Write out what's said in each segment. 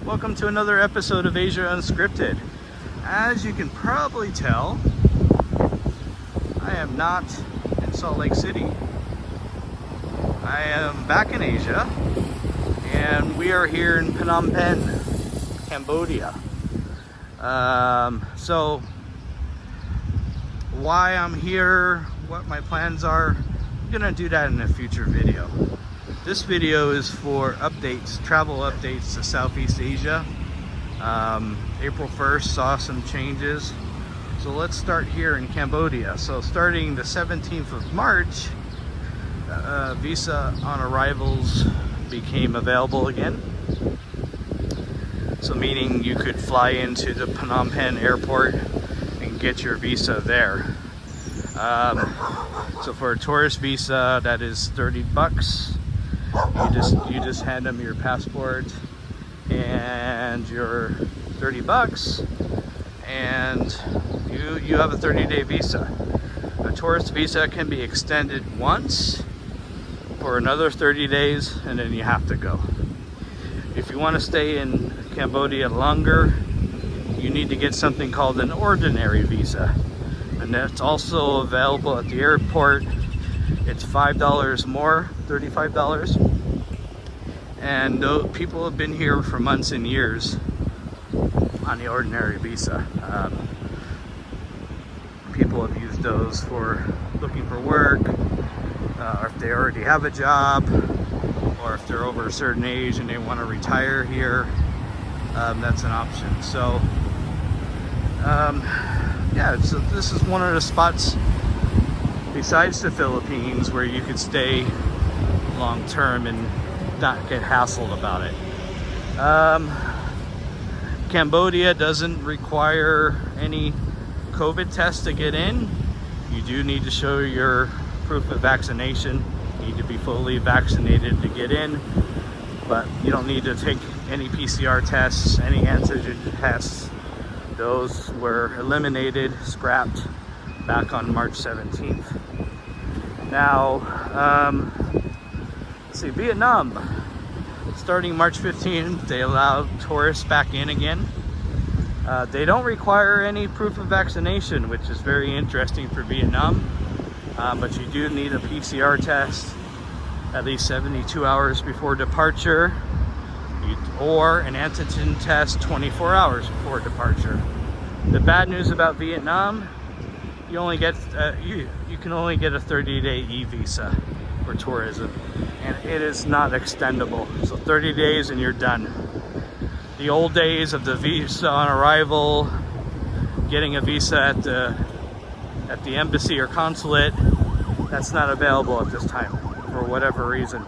Welcome to another episode of Asia Unscripted. As you can probably tell, I am not in Salt Lake City. I am back in Asia, and we are here in Phnom Penh, Cambodia. So why I'm here, what my plans are, I'm gonna do that in a future video. This video is for updates, travel updates to Southeast Asia. April 1st saw some changes. So let's start here in Cambodia. So starting the 17th of March, visa on arrivals became available again. So meaning you could fly into the Phnom Penh airport and get your visa there. So for a tourist visa, that is $30. You just hand them your passport and your $30, and you have a 30-day visa. A tourist visa can be extended once for another 30 days, and then you have to go. If you want to stay in Cambodia longer, you need to get something called an ordinary visa, and that's also available at the airport. It's $5 more, $35, and people have been here for months and years on the ordinary visa. People have used those for looking for work, or if they already have a job, or if they're over a certain age and they want to retire here, that's an option. So yeah, so this is one of the spots besides the Philippines where you could stay long term and not get hassled about it. Cambodia doesn't require any COVID test to get in. You do need to show your proof of vaccination. You need to be fully vaccinated to get in, but you don't need to take any PCR tests, any antigen tests. Those were eliminated, scrapped back on March 17th. Now, let's see, Vietnam. Starting March 15th, they allow tourists back in again. They don't require any proof of vaccination, which is very interesting for Vietnam. But you do need a PCR test at least 72 hours before departure, or an antigen test 24 hours before departure. The bad news about Vietnam, you only get you can only get a 30-day e-visa for tourism, and it is not extendable. So 30 days and you're done. The old days of the visa on arrival, getting a visa at the embassy or consulate, that's not available at this time for whatever reason.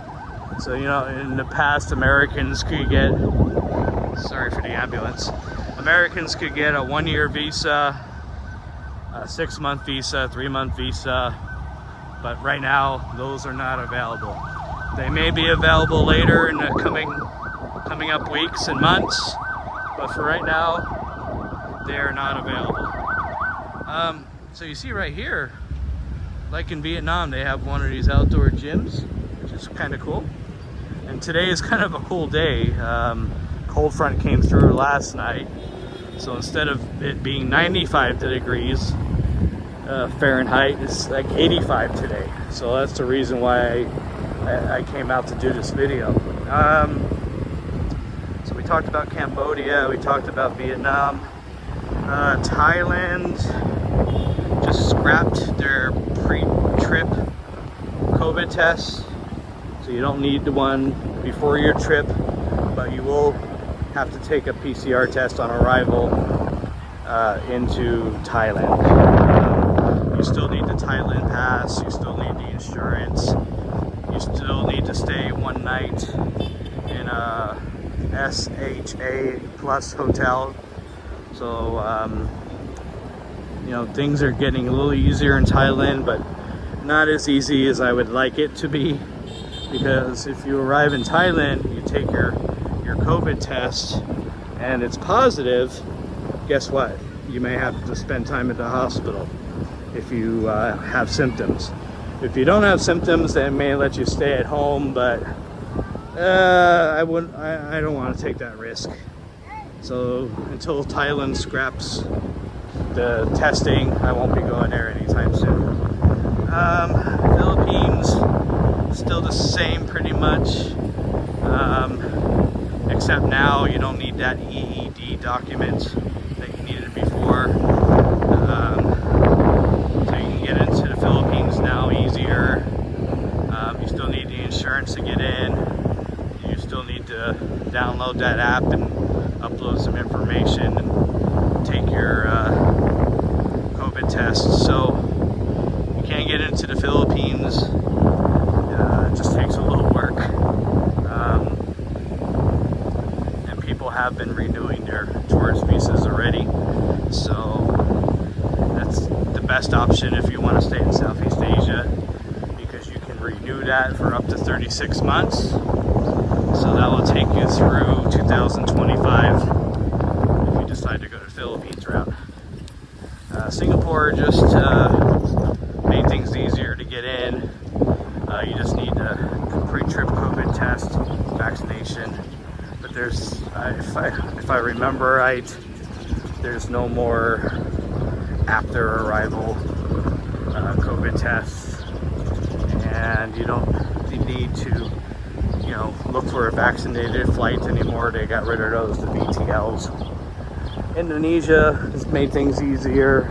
So, you know, in the past, Americans could get, sorry for the ambulance, Americans could get a 1-year visa, a 6-month visa, 3-month visa, but right now those are not available. They may be available later in the coming up weeks and months, but for right now they are not available. So you see right here, like in Vietnam, they have one of these outdoor gyms, which is kind of cool. And today is kind of a cool day. Cold front came through last night, so instead of it being 95 degrees Fahrenheit, it's like 85 today. So that's the reason why I came out to do this video. So we talked about Cambodia, we talked about Vietnam. Thailand just scrapped their pre-trip COVID tests. So you don't need the one before your trip, but you will have to take a PCR test on arrival into Thailand. You still need the Thailand pass, you still need the insurance, you still need to stay one night in a SHA plus hotel. So you know, things are getting a little easier in Thailand, but not as easy as I would like it to be, because if you arrive in Thailand, you take your COVID test and it's positive, guess what? You may have to spend time at the hospital if you have symptoms. If you don't have symptoms, they may let you stay at home, but I don't want to take that risk. So until Thailand scraps the testing, I won't be going there anytime soon. Philippines, still the same pretty much, except now you don't need that EED document that you needed before. So you can get into the Philippines now easier. You still need the insurance to get in. You still need to download that app and upload some information and take your COVID test. So you can't get into the Philippines. It just takes a little work. And people have been renewing their tourist visas already. So that's the best option if you want to stay in Southeast Asia, because you can renew that for up to 36 months. So that will take you through 2025 if you decide to go to the Philippines route. Singapore just made things easier to get in. You just need a pre-trip COVID test, vaccination. But there's, if I remember right, there's no more after arrival COVID tests, and you don't need to, you know, look for a vaccinated flight anymore. They got rid of those, the VTLs. Indonesia has made things easier.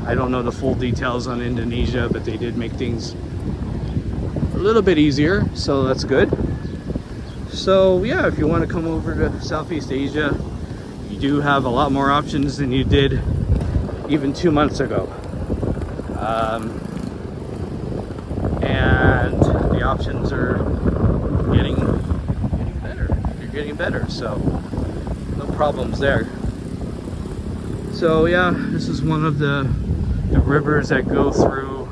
I don't know the full details on Indonesia, but they did make things a little bit easier, so that's good. So yeah, if you want to come over to Southeast Asia, you do have a lot more options than you did even 2 months ago. And the options are getting better. You're getting better, so no problems there. So yeah, this is one of the rivers that go through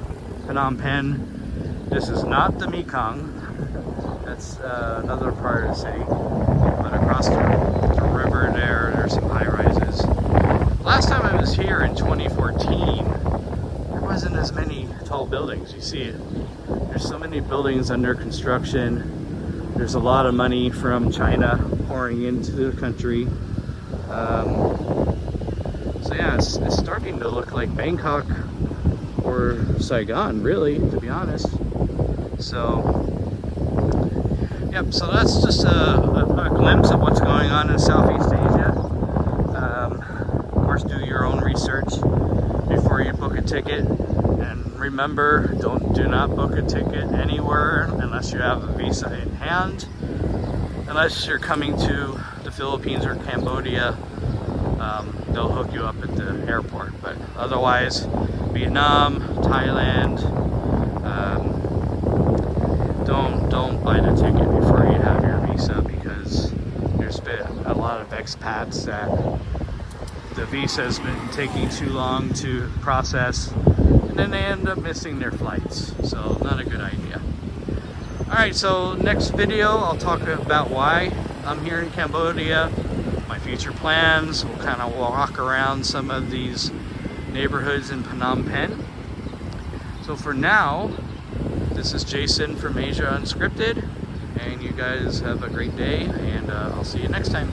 Phnom Penh. This is not the Mekong. That's another part of the city. But across the river there's some high rises. Last time I was here in 2014, there wasn't as many tall buildings. You see it. There's so many buildings under construction. There's a lot of money from China pouring into the country. So yeah, it's starting to look like Bangkok or Saigon, really, to be honest. So, yep, so that's just a glimpse of what's going on in Southeast Asia. Of course, do your own research before you book a ticket. And remember, do not book a ticket anywhere unless you have a visa in hand. Unless you're coming to the Philippines or Cambodia, they'll hook you up at the airport. But otherwise, Vietnam, Thailand, don't buy the ticket before you have your visa, because there's been a lot of expats that the visa has been taking too long to process, and then they end up missing their flights. So not a good idea. Alright, so next video I'll talk about why I'm here in Cambodia, my future plans. We'll kind of walk around some of these neighborhoods in Phnom Penh. So for now, this is Jason from Asia Unscripted, and you guys have a great day, and I'll see you next time.